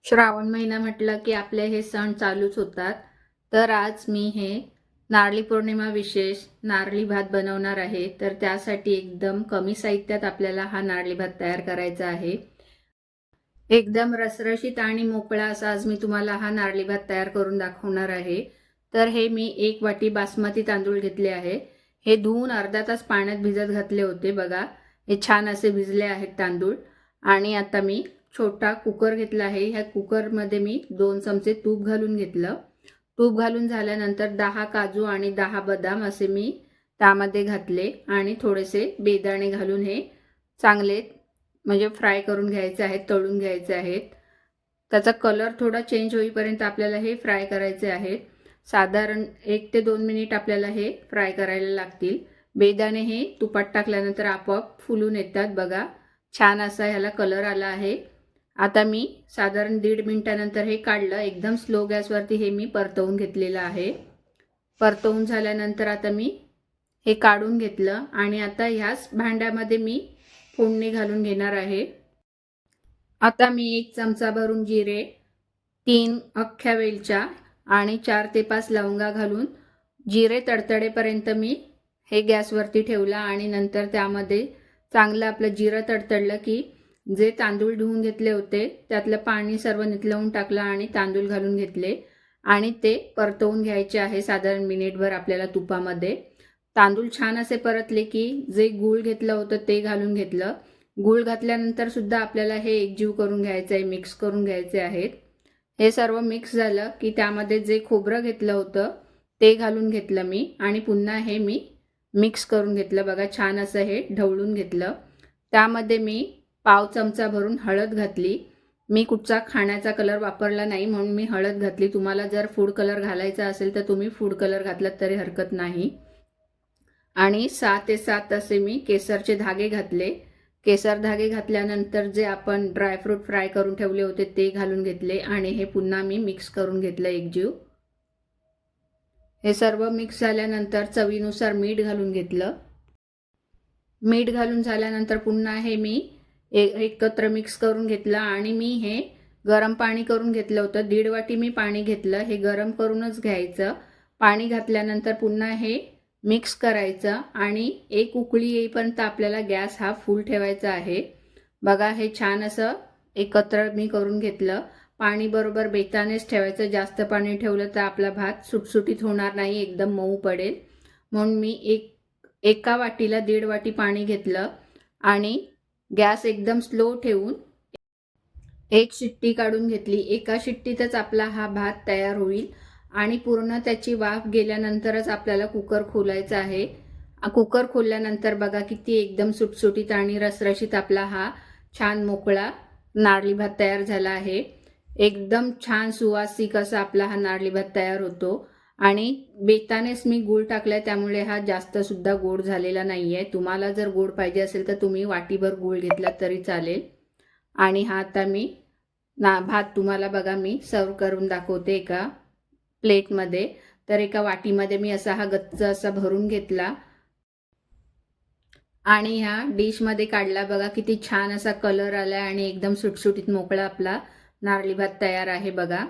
श्रावण महिना म्हटलं की आपले हे सण चालूच होतात. तर आज मी हे नारळी पौर्णिमा विशेष नारळी भात बनवणार आहे. तर त्यासाठी एकदम कमी साहित्यात आपल्याला हा नारळी भात तयार करायचा आहे. एकदम रसरशीत आणि मोकळा असा आज मी तुम्हाला हा नारळी भात तयार करून दाखवणार आहे. तर हे मी 1 वाटी बासमती तांदूळ घेतले आहे. हे धुवून अर्धा तास पाण्यात भिजत घातले होते. बघा हे छान असे भिजले आहेत तांदूळ. आणि आता मी छोटा कुकर घेतला आहे. ह्या कुकरमध्ये मी 2 चमचे तूप घालून घेतलं. तूप घालून झाल्यानंतर 10 काजू आणि 10 बदाम असे मी त्यामध्ये घातले आणि थोडेसे बेदाणे घालून हे चांगले म्हणजे फ्राय करून घ्यायचे आहेत, तळून घ्यायचे आहेत. त्याचा कलर थोडा चेंज होईपर्यंत आपल्याला हे फ्राय करायचे आहेत. साधारण 1 ते 2 मिनिट आपल्याला हे फ्राय करायला लागतील. बेदाणे हे तुपात टाकल्यानंतर आपोआप फुलून येतात. बघा छान असा ह्याला कलर आला आहे. आता मी साधारण 1.5 मिनिटानंतर हे काढलं. एकदम स्लो गॅसवरती हे मी परतवून घेतलेलं आहे. परतवून झाल्यानंतर आता मी हे काढून घेतलं आणि आता ह्याच भांड्यामध्ये मी फोडणी घालून घेणार आहे. आता मी 1 चमचा भरून जिरे, 3 अख्ख्या वेलच्या आणि 4 ते 5 लवंगा घालून जिरे तडतडेपर्यंत मी हे गॅसवरती ठेवलं आणि नंतर त्यामध्ये चांगलं आपलं जिरं तडतडलं की जे तांदूळ धुवून घेतले होते त्यातलं पाणी सर्व निथळवून टाकलं आणि तांदूळ घालून घेतले आणि ते परतवून घ्यायचे आहे. साधारण मिनिटभर आपल्याला तुपामध्ये तांदूळ छान असे परतले की जे गूळ घेतलं होतं ते घालून घेतलं. गूळ घातल्यानंतर सुद्धा आपल्याला हे एकजीव करून घ्यायचं आहे, मिक्स करून घ्यायचे आहेत. हे सर्व मिक्स झालं की त्यामध्ये जे खोबरं घेतलं होतं ते घालून घेतलं मी आणि पुन्हा हे मी मिक्स करून घेतलं. बघा छान असं हे ढवळून घेतलं. त्यामध्ये मी पाव चमचा भरून हळद घातली. मी कुठचा खाण्याचा कलर वापरला नाही म्हणून मी हळद घातली. तुम्हाला जर फूड कलर घालायचा असेल तर तुम्ही फूड कलर घातलात तरी हरकत नाही. आणि 6 ते 7 असे मी केसरचे धागे घातले. केसर धागे घातल्यानंतर जे आपण ड्रायफ्रूट फ्राय करून ठेवले होते ते घालून घेतले आणि हे पुन्हा मी मिक्स करून घेतलं एकजीव. हे सर्व मिक्स झाल्यानंतर चवीनुसार मीठ घालून घेतलं. मीठ घालून झाल्यानंतर पुन्हा हे मी एकत्र मिक्स करून घेतलं आणि मी हे गरम पाणी करून घेतलं होतं. 1.5 वाटी मी पाणी घेतलं. हे गरम करूनच घ्यायचं. पाणी घातल्यानंतर पुन्हा हे मिक्स करायचं आणि एक उकळी येईपर्यंत आपल्याला गॅस हा फुल ठेवायचा आहे. बघा हे छान असं एकत्र मी करून घेतलं. पाणी बरोबर बेतानेच ठेवायचं. जास्त पाणी ठेवलं तर आपला भात सुटसुटीत होणार नाही, एकदम मऊ पडेल. म्हणून मी एका वाटीला 1.5 वाटी पाणी घेतलं आणि गॅस एकदम स्लो ठेवून एक शिट्टी काढून घेतली. एका शिट्टीतच आपला हा भात तयार होईल आणि पूर्ण त्याची वाफ गेल्यानंतरच आपल्याला कुकर खोलायचा आहे. कुकर खोलल्यानंतर बघा किती एकदम सुटसुटीत आणि रसरशीत आपला हा छान मोकळा नारळी भात तयार झाला आहे. एकदम छान सुवासिक असा आपला हा नारळी भात तयार होतो आणि बेतानेच मी गूळ टाकलाय त्यामुळे हा जास्त सुद्धा गोड झालेला नाहीये. तुम्हाला जर गोड पाहिजे असेल तर तुम्ही वाटीभर गूळ घेतला तरी चालेल. आणि हा आता मी भात तुम्हाला बघा मी सर्व करून दाखवते एका प्लेटमध्ये. तर एका वाटीमध्ये मी असा हा गच्च असा भरून घेतला आणि ह्या डिशमध्ये काढला. बघा किती छान असा कलर आला आणि एकदम सुटसुटीत मोकळा आपला नारळी भात तयार आहे. बघा